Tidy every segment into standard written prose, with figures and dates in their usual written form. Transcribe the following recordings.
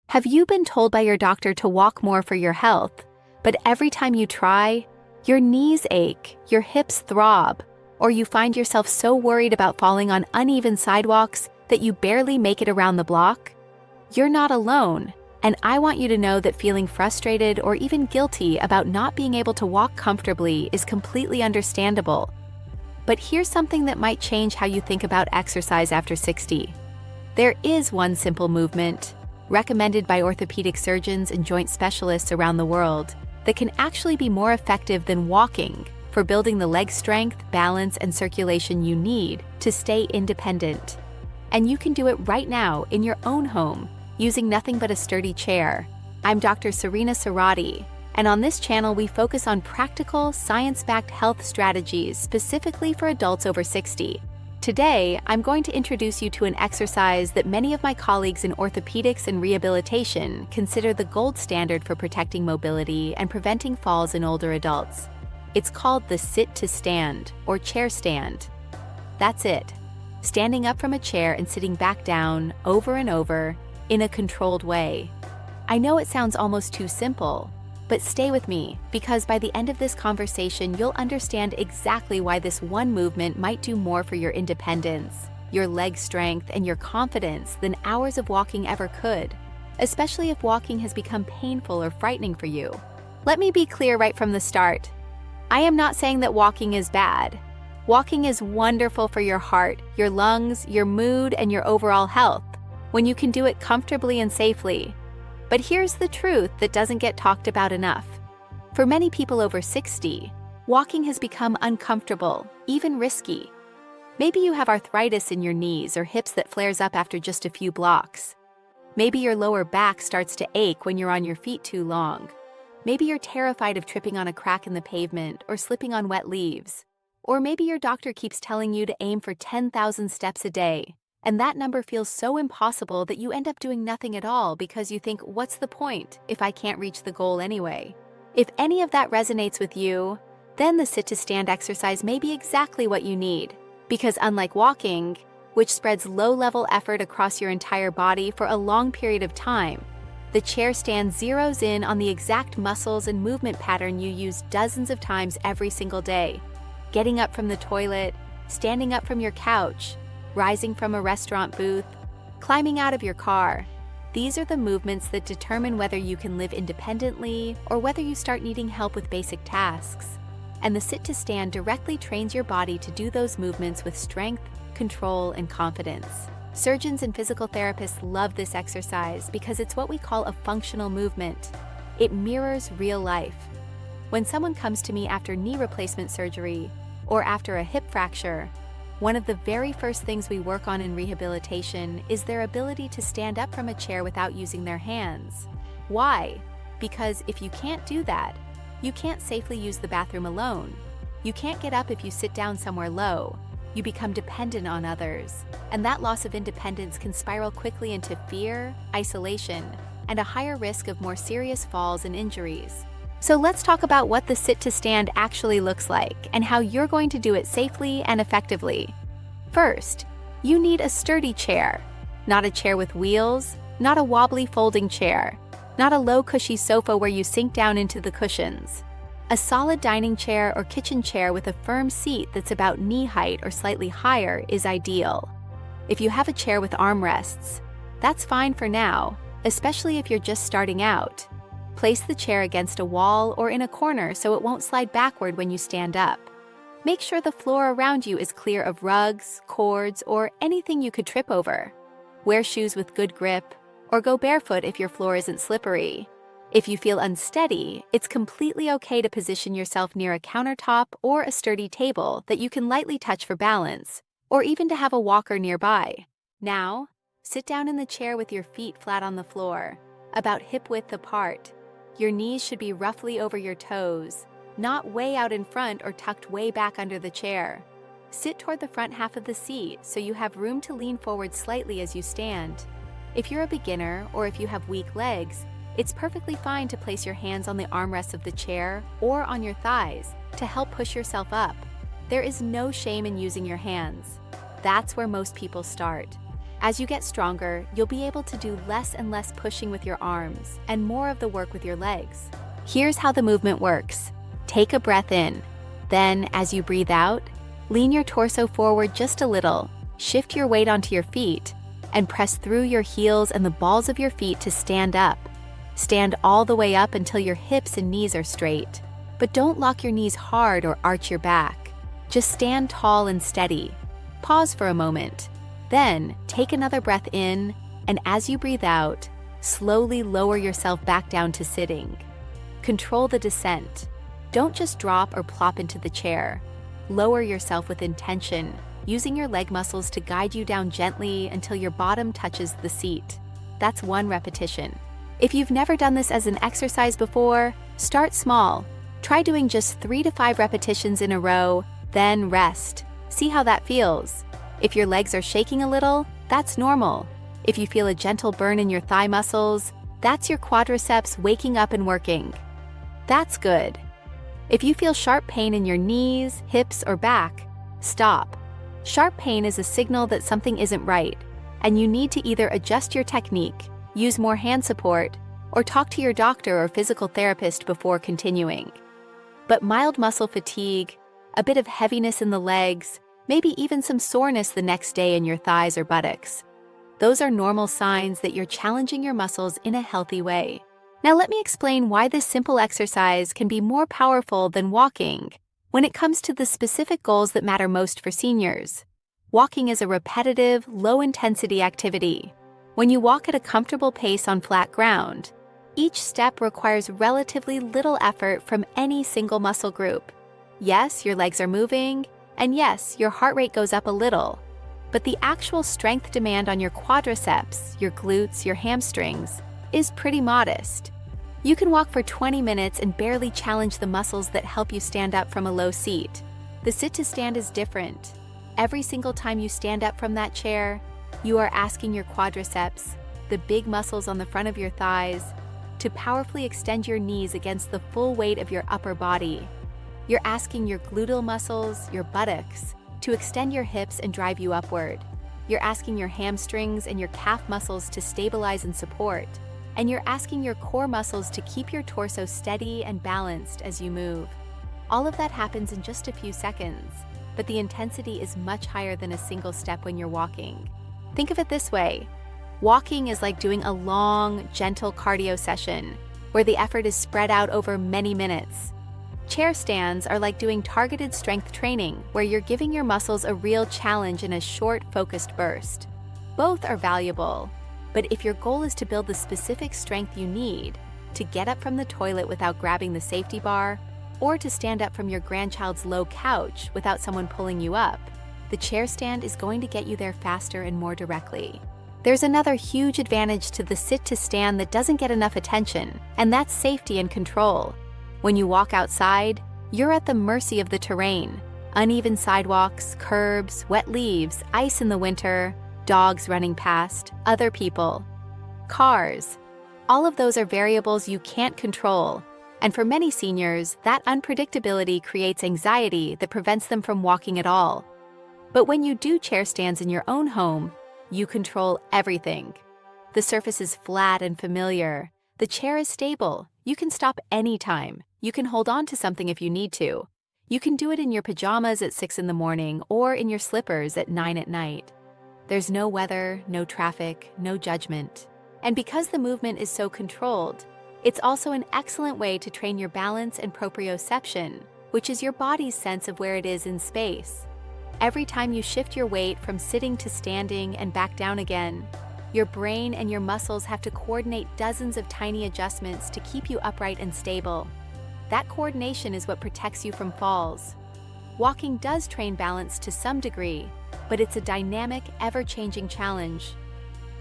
Have you been told by your doctor to walk more for your health, but every time you try, your knees ache, your hips throb, or you find yourself so worried about falling on uneven sidewalks that you barely make it around the block? You're not alone, and I want you to know that feeling frustrated or even guilty about not being able to walk comfortably is completely understandable. But here's something that might change how you think about exercise after 60. There is one simple movement, recommended by orthopedic surgeons and joint specialists around the world, that can actually be more effective than walking for building the leg strength, balance, and circulation you need to stay independent. And you can do it right now in your own home, using nothing but a sturdy chair. I'm Dr. Serena Serrati, and on this channel we focus on practical, science-backed health strategies specifically for adults over 60. Today, I'm going to introduce you to an exercise that many of my colleagues in orthopedics and rehabilitation consider the gold standard for protecting mobility and preventing falls in older adults. It's called the sit-to-stand, or chair stand. That's it, standing up from a chair and sitting back down over and over in a controlled way. I know it sounds almost too simple, but stay with me, because by the end of this conversation, you'll understand exactly why this one movement might do more for your independence, your leg strength, and your confidence than hours of walking ever could, especially if walking has become painful or frightening for you. Let me be clear right from the start. I am not saying that walking is bad. Walking is wonderful for your heart, your lungs, your mood, and your overall health, when you can do it comfortably and safely. But here's the truth that doesn't get talked about enough. For many people over 60, walking has become uncomfortable, even risky. Maybe you have arthritis in your knees or hips that flares up after just a few blocks. Maybe your lower back starts to ache when you're on your feet too long. Maybe you're terrified of tripping on a crack in the pavement or slipping on wet leaves. Or maybe your doctor keeps telling you to aim for 10,000 steps a day, and that number feels so impossible that you end up doing nothing at all because you think, what's the point if I can't reach the goal anyway? If any of that resonates with you, then the sit-to-stand exercise may be exactly what you need, because unlike walking, which spreads low-level effort across your entire body for a long period of time, the chair stand zeroes in on the exact muscles and movement pattern you use dozens of times every single day. Getting up from the toilet, standing up from your couch, rising from a restaurant booth, climbing out of your car. These are the movements that determine whether you can live independently or whether you start needing help with basic tasks. And the sit-to-stand directly trains your body to do those movements with strength, control, and confidence. Surgeons and physical therapists love this exercise because it's what we call a functional movement. It mirrors real life. When someone comes to me after knee replacement surgery or after a hip fracture, one of the very first things we work on in rehabilitation is their ability to stand up from a chair without using their hands. Why? Because if you can't do that, you can't safely use the bathroom alone. You can't get up if you sit down somewhere low. You become dependent on others, and that loss of independence can spiral quickly into fear, isolation, and a higher risk of more serious falls and injuries. So let's talk about what the sit-to-stand actually looks like and how you're going to do it safely and effectively. First, you need a sturdy chair, not a chair with wheels, not a wobbly folding chair, not a low cushy sofa where you sink down into the cushions. A solid dining chair or kitchen chair with a firm seat that's about knee height or slightly higher is ideal. If you have a chair with armrests, that's fine for now, especially if you're just starting out. Place the chair against a wall or in a corner so it won't slide backward when you stand up. Make sure the floor around you is clear of rugs, cords, or anything you could trip over. Wear shoes with good grip, or go barefoot if your floor isn't slippery. If you feel unsteady, it's completely okay to position yourself near a countertop or a sturdy table that you can lightly touch for balance, or even to have a walker nearby. Now, sit down in the chair with your feet flat on the floor, about hip-width apart. Your knees should be roughly over your toes, not way out in front or tucked way back under the chair. Sit toward the front half of the seat so you have room to lean forward slightly as you stand. If you're a beginner or if you have weak legs, it's perfectly fine to place your hands on the armrests of the chair or on your thighs to help push yourself up. There is no shame in using your hands. That's where most people start. As you get stronger, you'll be able to do less and less pushing with your arms and more of the work with your legs. Here's how the movement works. Take a breath in. Then, as you breathe out, lean your torso forward just a little, shift your weight onto your feet, and press through your heels and the balls of your feet to stand up. Stand all the way up until your hips and knees are straight. But don't lock your knees hard or arch your back. Just stand tall and steady. Pause for a moment. Then, take another breath in, and as you breathe out, slowly lower yourself back down to sitting. Control the descent. Don't just drop or plop into the chair. Lower yourself with intention, using your leg muscles to guide you down gently until your bottom touches the seat. That's 1 repetition. If you've never done this as an exercise before, start small. Try doing just 3 to 5 repetitions in a row, then rest. See how that feels. If your legs are shaking a little, that's normal. If you feel a gentle burn in your thigh muscles, that's your quadriceps waking up and working. That's good. If you feel sharp pain in your knees, hips, or back, stop. Sharp pain is a signal that something isn't right, and you need to either adjust your technique, use more hand support, or talk to your doctor or physical therapist before continuing. But mild muscle fatigue, a bit of heaviness in the legs, maybe even some soreness the next day in your thighs or buttocks. Those are normal signs that you're challenging your muscles in a healthy way. Now let me explain why this simple exercise can be more powerful than walking when it comes to the specific goals that matter most for seniors. Walking is a repetitive, low-intensity activity. When you walk at a comfortable pace on flat ground, each step requires relatively little effort from any single muscle group. Yes, your legs are moving, and yes, your heart rate goes up a little, but the actual strength demand on your quadriceps, your glutes, your hamstrings, is pretty modest. You can walk for 20 minutes and barely challenge the muscles that help you stand up from a low seat. The sit to stand is different. Every single time you stand up from that chair, you are asking your quadriceps, the big muscles on the front of your thighs, to powerfully extend your knees against the full weight of your upper body. You're asking your gluteal muscles, your buttocks, to extend your hips and drive you upward. You're asking your hamstrings and your calf muscles to stabilize and support. And you're asking your core muscles to keep your torso steady and balanced as you move. All of that happens in just a few seconds, but the intensity is much higher than a single step when you're walking. Think of it this way. Walking is like doing a long, gentle cardio session, where the effort is spread out over many minutes. Chair stands are like doing targeted strength training, where you're giving your muscles a real challenge in a short, focused burst. Both are valuable, but if your goal is to build the specific strength you need to get up from the toilet without grabbing the safety bar, or to stand up from your grandchild's low couch without someone pulling you up, the chair stand is going to get you there faster and more directly. There's another huge advantage to the sit to stand that doesn't get enough attention, and that's safety and control. When you walk outside, you're at the mercy of the terrain. Uneven sidewalks, curbs, wet leaves, ice in the winter, dogs running past, other people, cars. All of those are variables you can't control, and for many seniors, that unpredictability creates anxiety that prevents them from walking at all. But when you do chair stands in your own home, you control everything. The surface is flat and familiar. The chair is stable. You can stop anytime. You can hold on to something if you need to. You can do it in your pajamas at 6 in the morning or in your slippers at 9 at night. There's no weather, no traffic, no judgment. And because the movement is so controlled, it's also an excellent way to train your balance and proprioception, which is your body's sense of where it is in space. Every time you shift your weight from sitting to standing and back down again, your brain and your muscles have to coordinate dozens of tiny adjustments to keep you upright and stable. That coordination is what protects you from falls. Walking does train balance to some degree, but it's a dynamic, ever-changing challenge.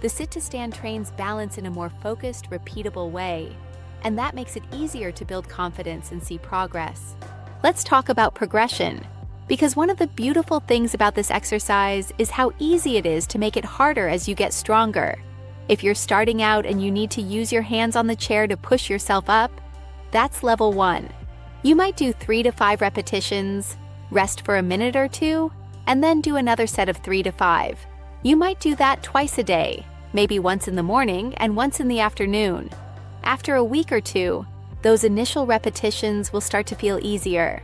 The sit-to-stand trains balance in a more focused, repeatable way, and that makes it easier to build confidence and see progress. Let's talk about progression, because one of the beautiful things about this exercise is how easy it is to make it harder as you get stronger. If you're starting out and you need to use your hands on the chair to push yourself up, that's level 1. You might do 3 to 5 repetitions, rest for a minute or two, and then do another set of 3 to 5. You might do that twice a day, maybe once in the morning and once in the afternoon. After a week or two, those initial repetitions will start to feel easier.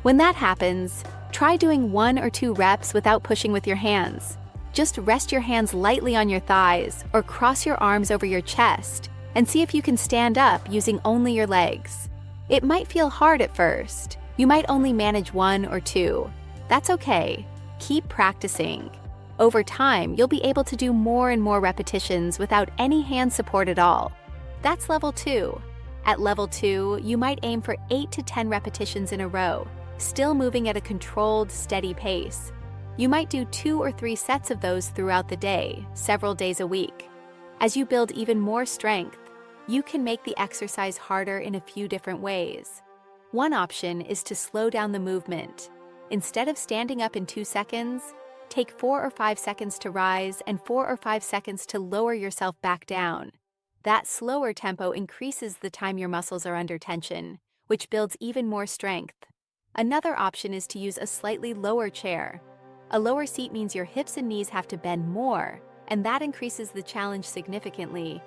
When that happens, try doing 1 or 2 reps without pushing with your hands. Just rest your hands lightly on your thighs or cross your arms over your chest and see if you can stand up using only your legs. It might feel hard at first. You might only manage 1 or 2. That's okay. Keep practicing. Over time, you'll be able to do more and more repetitions without any hand support at all. That's level 2. At level 2, you might aim for 8 to 10 repetitions in a row, still moving at a controlled, steady pace. You might do 2 or 3 sets of those throughout the day, several days a week. As you build even more strength, you can make the exercise harder in a few different ways. One option is to slow down the movement. Instead of standing up in 2 seconds, take 4 or 5 seconds to rise and 4 or 5 seconds to lower yourself back down. That slower tempo increases the time your muscles are under tension, which builds even more strength. Another option is to use a slightly lower chair. A lower seat means your hips and knees have to bend more, and that increases the challenge significantly.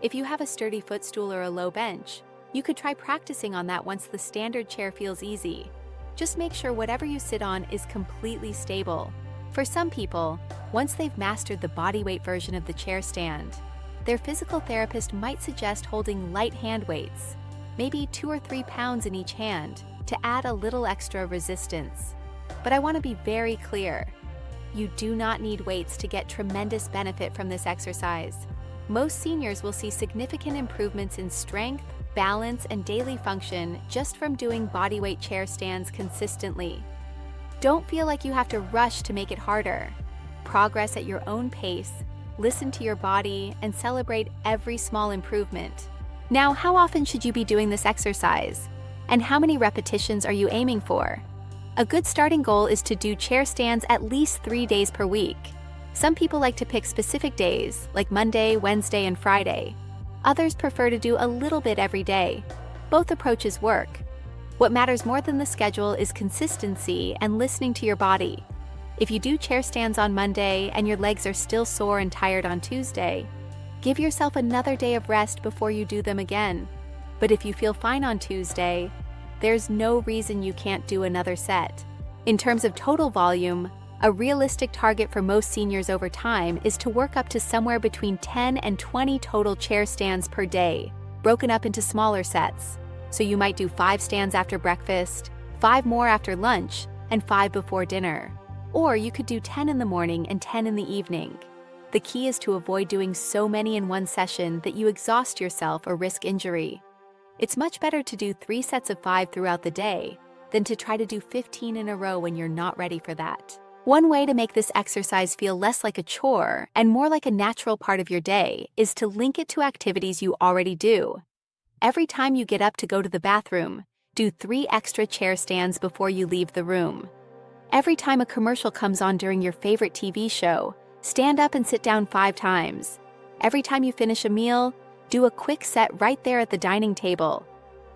If you have a sturdy footstool or a low bench, you could try practicing on that once the standard chair feels easy. Just make sure whatever you sit on is completely stable. For some people, once they've mastered the bodyweight version of the chair stand, their physical therapist might suggest holding light hand weights, maybe 2 or 3 pounds in each hand, to add a little extra resistance. But I want to be very clear. You do not need weights to get tremendous benefit from this exercise. Most seniors will see significant improvements in strength, balance, and daily function just from doing bodyweight chair stands consistently. Don't feel like you have to rush to make it harder. Progress at your own pace, listen to your body, and celebrate every small improvement. Now, how often should you be doing this exercise? And how many repetitions are you aiming for? A good starting goal is to do chair stands at least 3 days per week. Some people like to pick specific days, like Monday, Wednesday, and Friday. Others prefer to do a little bit every day. Both approaches work. What matters more than the schedule is consistency and listening to your body. If you do chair stands on Monday and your legs are still sore and tired on Tuesday, give yourself another day of rest before you do them again. But if you feel fine on Tuesday, there's no reason you can't do another set. In terms of total volume, a realistic target for most seniors over time is to work up to somewhere between 10 and 20 total chair stands per day, broken up into smaller sets. So you might do 5 stands after breakfast, 5 more after lunch, and 5 before dinner. Or you could do 10 in the morning and 10 in the evening. The key is to avoid doing so many in one session that you exhaust yourself or risk injury. It's much better to do 3 sets of 5 throughout the day than to try to do 15 in a row when you're not ready for that. One way to make this exercise feel less like a chore and more like a natural part of your day is to link it to activities you already do. Every time you get up to go to the bathroom, do 3 extra chair stands before you leave the room. Every time a commercial comes on during your favorite TV show, stand up and sit down 5 times. Every time you finish a meal, do a quick set right there at the dining table.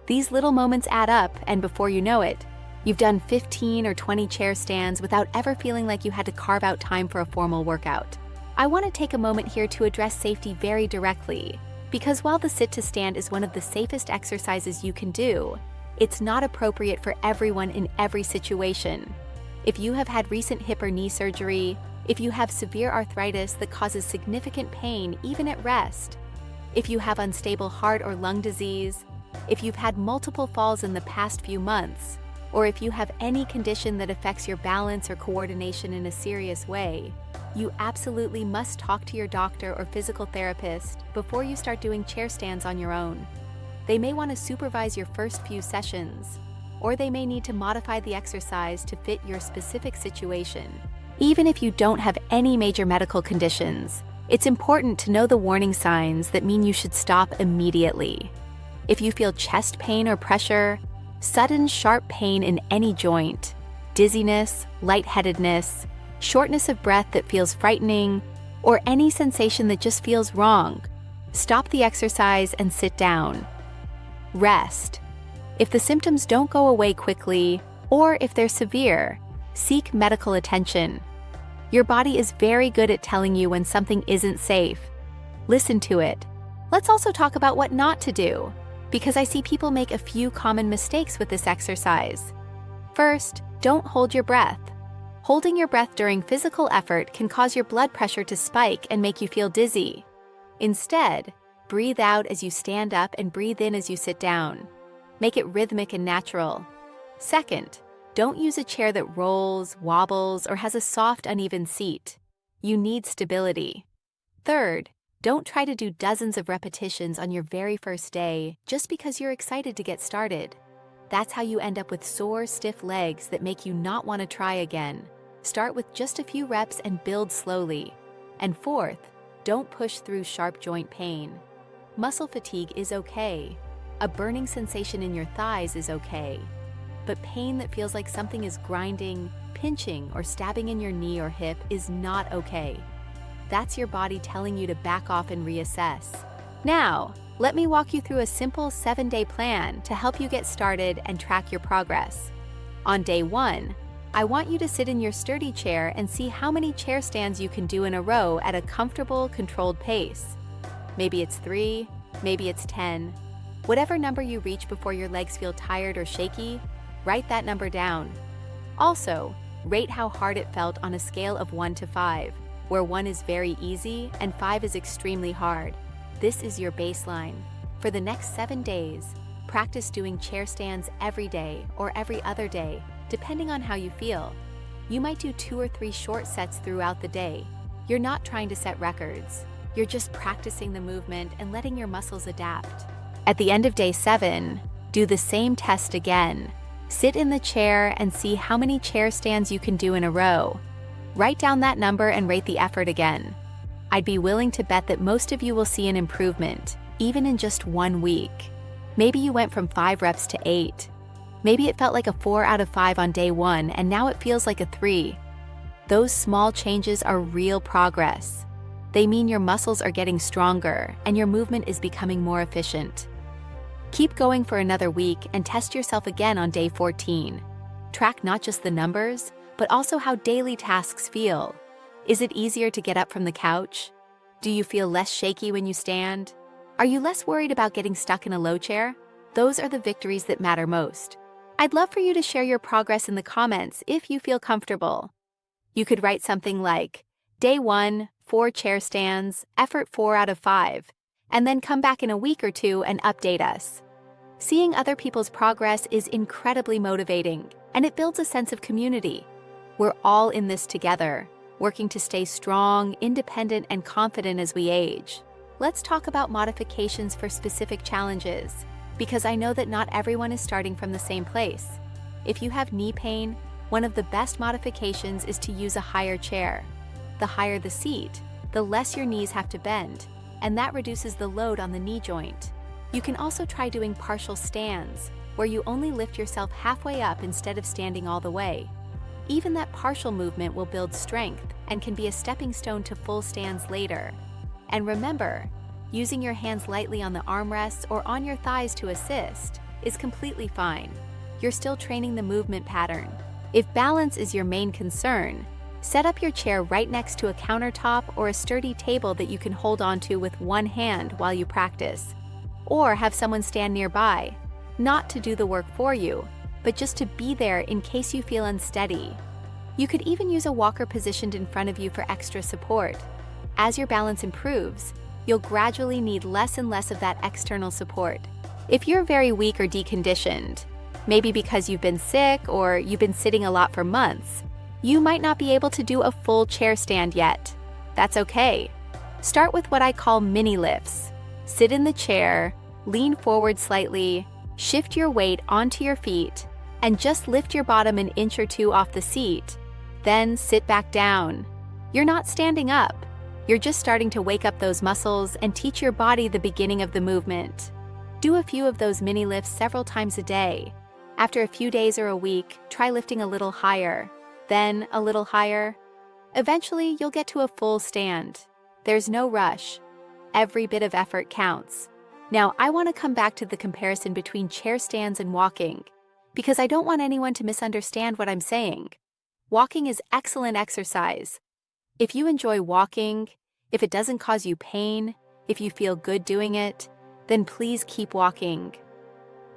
These little moments add up, and before you know it, you've done 15 or 20 chair stands without ever feeling like you had to carve out time for a formal workout. I want to take a moment here to address safety very directly, because while the sit to stand is one of the safest exercises you can do, it's not appropriate for everyone in every situation. If you have had recent hip or knee surgery, if you have severe arthritis that causes significant pain even at rest, if you have unstable heart or lung disease, if you've had multiple falls in the past few months, or if you have any condition that affects your balance or coordination in a serious way, you absolutely must talk to your doctor or physical therapist before you start doing chair stands on your own. They may want to supervise your first few sessions, or they may need to modify the exercise to fit your specific situation. Even if you don't have any major medical conditions, it's important to know the warning signs that mean you should stop immediately. If you feel chest pain or pressure, sudden sharp pain in any joint, dizziness, lightheadedness, shortness of breath that feels frightening, or any sensation that just feels wrong, stop the exercise and sit down. Rest. If the symptoms don't go away quickly, or if they're severe, seek medical attention. Your body is very good at telling you when something isn't safe. Listen to it. Let's also talk about what not to do, because I see people make a few common mistakes with this exercise. First, don't hold your breath. Holding your breath during physical effort can cause your blood pressure to spike and make you feel dizzy. Instead, breathe out as you stand up and breathe in as you sit down. Make it rhythmic and natural. Second, don't use a chair that rolls, wobbles, or has a soft, uneven seat. You need stability. Third, don't try to do dozens of repetitions on your very first day just because you're excited to get started. That's how you end up with sore, stiff legs that make you not want to try again. Start with just a few reps and build slowly. And fourth, don't push through sharp joint pain. Muscle fatigue is okay. A burning sensation in your thighs is okay. But pain that feels like something is grinding, pinching, or stabbing in your knee or hip is not okay. That's your body telling you to back off and reassess. Now, let me walk you through a simple 7-day plan to help you get started and track your progress. On day 1, I want you to sit in your sturdy chair and see how many chair stands you can do in a row at a comfortable, controlled pace. Maybe it's 3, maybe it's 10. Whatever number you reach before your legs feel tired or shaky, write that number down. Also, rate how hard it felt on a scale of 1 to 5, where 1 is very easy and 5 is extremely hard. This is your baseline. For the next 7 days, practice doing chair stands every day or every other day, depending on how you feel. You might do 2 or 3 short sets throughout the day. You're not trying to set records. You're just practicing the movement and letting your muscles adapt. At the end of day 7, do the same test again. Sit in the chair and see how many chair stands you can do in a row. Write down that number and rate the effort again. I'd be willing to bet that most of you will see an improvement, even in just 1 week. Maybe you went from 5 reps to 8. Maybe it felt like a 4 out of 5 on day 1 and now it feels like a 3. Those small changes are real progress. They mean your muscles are getting stronger and your movement is becoming more efficient. Keep going for another week and test yourself again on day 14. Track not just the numbers, but also how daily tasks feel. Is it easier to get up from the couch? Do you feel less shaky when you stand? Are you less worried about getting stuck in a low chair? Those are the victories that matter most. I'd love for you to share your progress in the comments if you feel comfortable. You could write something like, Day 1, 4 chair stands, effort 4 out of 5, and then come back in a week or 2 and update us. Seeing other people's progress is incredibly motivating, and it builds a sense of community. We're all in this together, working to stay strong, independent, and confident as we age. Let's talk about modifications for specific challenges, because I know that not everyone is starting from the same place. If you have knee pain, one of the best modifications is to use a higher chair. The higher the seat, the less your knees have to bend, and that reduces the load on the knee joint. You can also try doing partial stands, where you only lift yourself halfway up instead of standing all the way. Even that partial movement will build strength and can be a stepping stone to full stands later. And remember, using your hands lightly on the armrests or on your thighs to assist is completely fine. You're still training the movement pattern. If balance is your main concern, set up your chair right next to a countertop or a sturdy table that you can hold onto with one hand while you practice. Or have someone stand nearby, not to do the work for you, but just to be there in case you feel unsteady. You could even use a walker positioned in front of you for extra support. As your balance improves, you'll gradually need less and less of that external support. If you're very weak or deconditioned, maybe because you've been sick or you've been sitting a lot for months, you might not be able to do a full chair stand yet. That's okay. Start with what I call mini lifts. Sit in the chair, lean forward slightly, shift your weight onto your feet, and just lift your bottom an inch or 2 off the seat. Then sit back down. You're not standing up. You're just starting to wake up those muscles and teach your body the beginning of the movement. Do a few of those mini lifts several times a day. After a few days or a week, try lifting a little higher, then a little higher. Eventually, you'll get to a full stand. There's no rush. Every bit of effort counts. Now, I want to come back to the comparison between chair stands and walking, because I don't want anyone to misunderstand what I'm saying. Walking is excellent exercise, If you enjoy walking, if it doesn't cause you pain, if you feel good doing it, then please keep walking.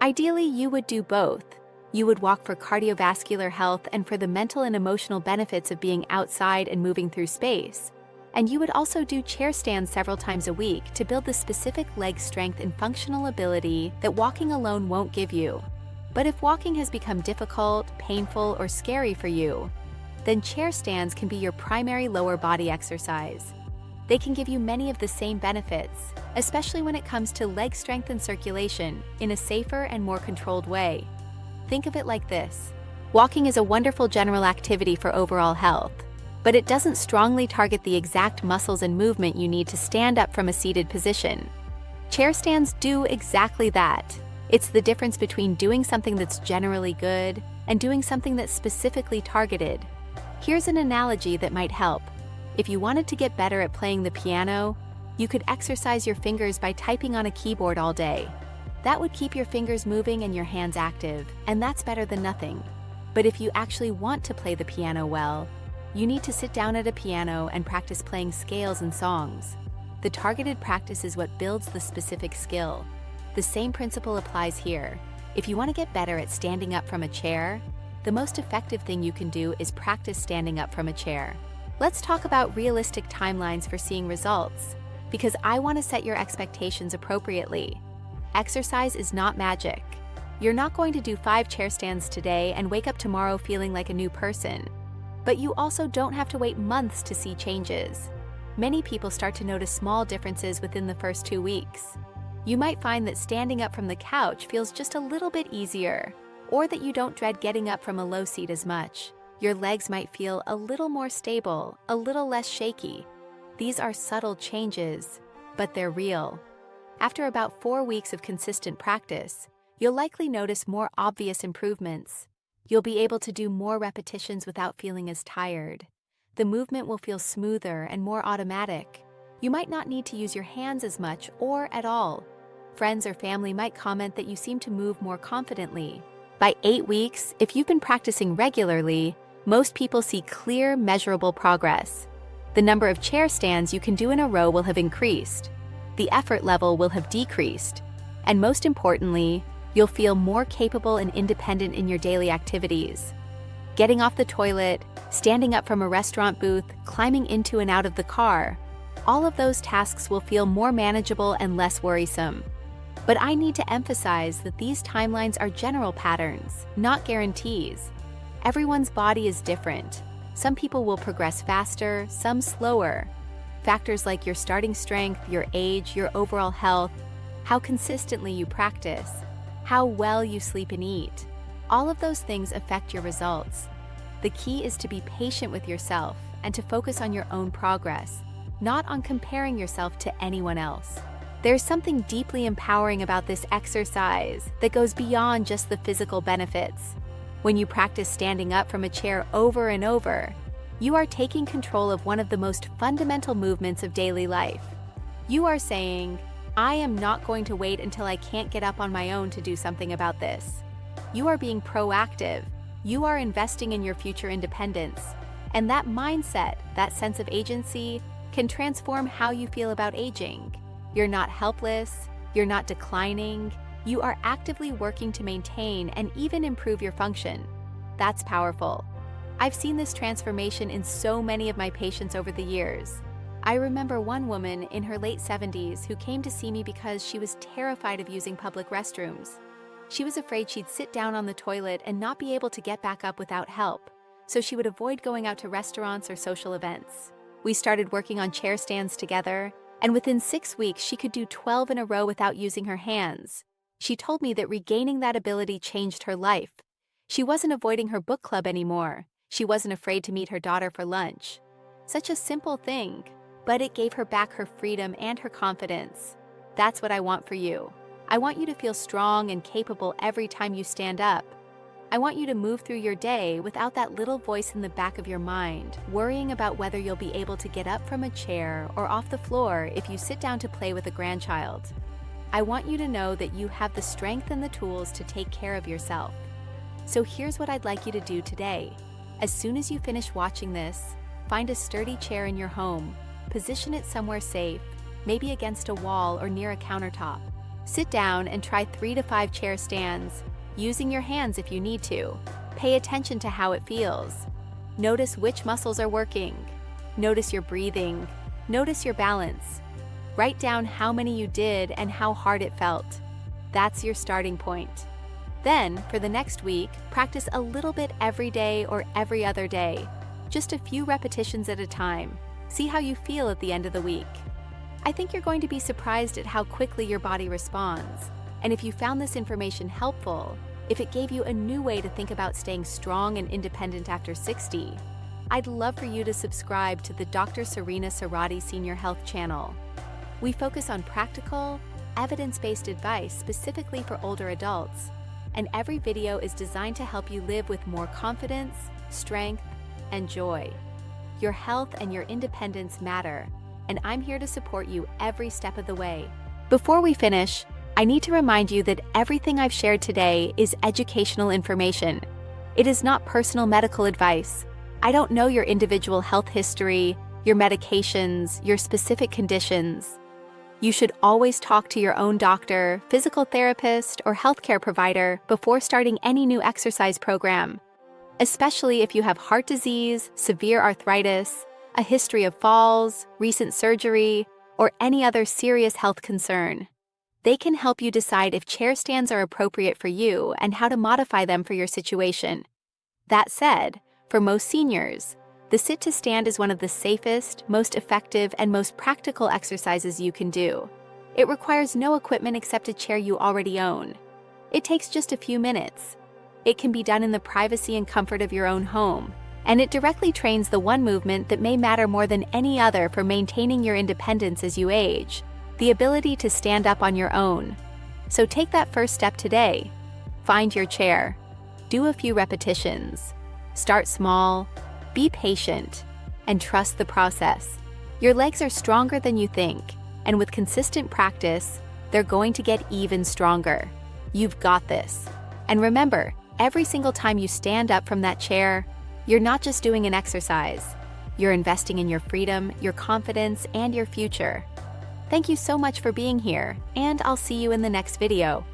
Ideally, you would do both. You would walk for cardiovascular health and for the mental and emotional benefits of being outside and moving through space. And you would also do chair stands several times a week to build the specific leg strength and functional ability that walking alone won't give you. But if walking has become difficult, painful, or scary for you, then chair stands can be your primary lower body exercise. They can give you many of the same benefits, especially when it comes to leg strength and circulation, in a safer and more controlled way. Think of it like this. Walking is a wonderful general activity for overall health, but it doesn't strongly target the exact muscles and movement you need to stand up from a seated position. Chair stands do exactly that. It's the difference between doing something that's generally good and doing something that's specifically targeted. Here's an analogy that might help. If you wanted to get better at playing the piano, you could exercise your fingers by typing on a keyboard all day. That would keep your fingers moving and your hands active, and that's better than nothing. But if you actually want to play the piano well, you need to sit down at a piano and practice playing scales and songs. The targeted practice is what builds the specific skill. The same principle applies here. If you want to get better at standing up from a chair, the most effective thing you can do is practice standing up from a chair. Let's talk about realistic timelines for seeing results, because I want to set your expectations appropriately. Exercise is not magic. You're not going to do 5 chair stands today and wake up tomorrow feeling like a new person. But you also don't have to wait months to see changes. Many people start to notice small differences within the first 2 weeks. You might find that standing up from the couch feels just a little bit easier, or that you don't dread getting up from a low seat as much. Your legs might feel a little more stable, a little less shaky. These are subtle changes, but they're real. After about 4 weeks of consistent practice, you'll likely notice more obvious improvements. You'll be able to do more repetitions without feeling as tired. The movement will feel smoother and more automatic. You might not need to use your hands as much or at all. Friends or family might comment that you seem to move more confidently. By 8 weeks, if you've been practicing regularly, most people see clear, measurable progress. The number of chair stands you can do in a row will have increased. The effort level will have decreased. And most importantly, you'll feel more capable and independent in your daily activities. Getting off the toilet, standing up from a restaurant booth, climbing into and out of the car, all of those tasks will feel more manageable and less worrisome. But I need to emphasize that these timelines are general patterns, not guarantees. Everyone's body is different. Some people will progress faster, some slower. Factors like your starting strength, your age, your overall health, how consistently you practice, how well you sleep and eat, all of those things affect your results. The key is to be patient with yourself and to focus on your own progress, not on comparing yourself to anyone else. There's something deeply empowering about this exercise that goes beyond just the physical benefits. When you practice standing up from a chair over and over, you are taking control of one of the most fundamental movements of daily life. You are saying, I am not going to wait until I can't get up on my own to do something about this. You are being proactive. You are investing in your future independence. And that mindset, that sense of agency, can transform how you feel about aging. You're not helpless. You're not declining. You are actively working to maintain and even improve your function. That's powerful. I've seen this transformation in so many of my patients over the years. I remember one woman in her late 70s who came to see me because she was terrified of using public restrooms. She was afraid she'd sit down on the toilet and not be able to get back up without help, so she would avoid going out to restaurants or social events. We started working on chair stands together, and within 6 weeks she could do 12 in a row without using her hands. She told me that regaining that ability changed her life. She wasn't avoiding her book club anymore. She wasn't afraid to meet her daughter for lunch. Such a simple thing, but it gave her back her freedom and her confidence. That's what I want for you. I want you to feel strong and capable every time you stand up. I want you to move through your day without that little voice in the back of your mind, worrying about whether you'll be able to get up from a chair or off the floor if you sit down to play with a grandchild. I want you to know that you have the strength and the tools to take care of yourself. So here's what I'd like you to do today. As soon as you finish watching this, Find a sturdy chair in your home. Position it somewhere safe, maybe against a wall or near a countertop. Sit down and try 3 to 5 chair stands, using your hands if you need to. Pay attention to how it feels. Notice which muscles are working. Notice your breathing. Notice your balance. Write down how many you did and how hard it felt. That's your starting point. Then, for the next week, practice a little bit every day or every other day. Just a few repetitions at a time. See how you feel at the end of the week. I think you're going to be surprised at how quickly your body responds. And if you found this information helpful, if it gave you a new way to think about staying strong and independent after 60, I'd love for you to subscribe to the Dr. Serena Serrati Senior Health channel. We focus on practical, evidence-based advice specifically for older adults, and every video is designed to help you live with more confidence, strength, and joy. Your health and your independence matter, and I'm here to support you every step of the way. Before we finish, I need to remind you that everything I've shared today is educational information. It is not personal medical advice. I don't know your individual health history, your medications, your specific conditions. You should always talk to your own doctor, physical therapist, or healthcare provider before starting any new exercise program, especially if you have heart disease, severe arthritis, a history of falls, recent surgery, or any other serious health concern. They can help you decide if chair stands are appropriate for you and how to modify them for your situation. That said, for most seniors, the sit-to-stand is one of the safest, most effective, and most practical exercises you can do. It requires no equipment except a chair you already own. It takes just a few minutes. It can be done in the privacy and comfort of your own home, and it directly trains the one movement that may matter more than any other for maintaining your independence as you age, the ability to stand up on your own. So take that first step today. Find your chair. Do a few repetitions. Start small. Be patient, and trust the process. Your legs are stronger than you think, and with consistent practice, they're going to get even stronger. You've got this. And remember, every single time you stand up from that chair, you're not just doing an exercise. You're investing in your freedom, your confidence, and your future. Thank you so much for being here, and I'll see you in the next video.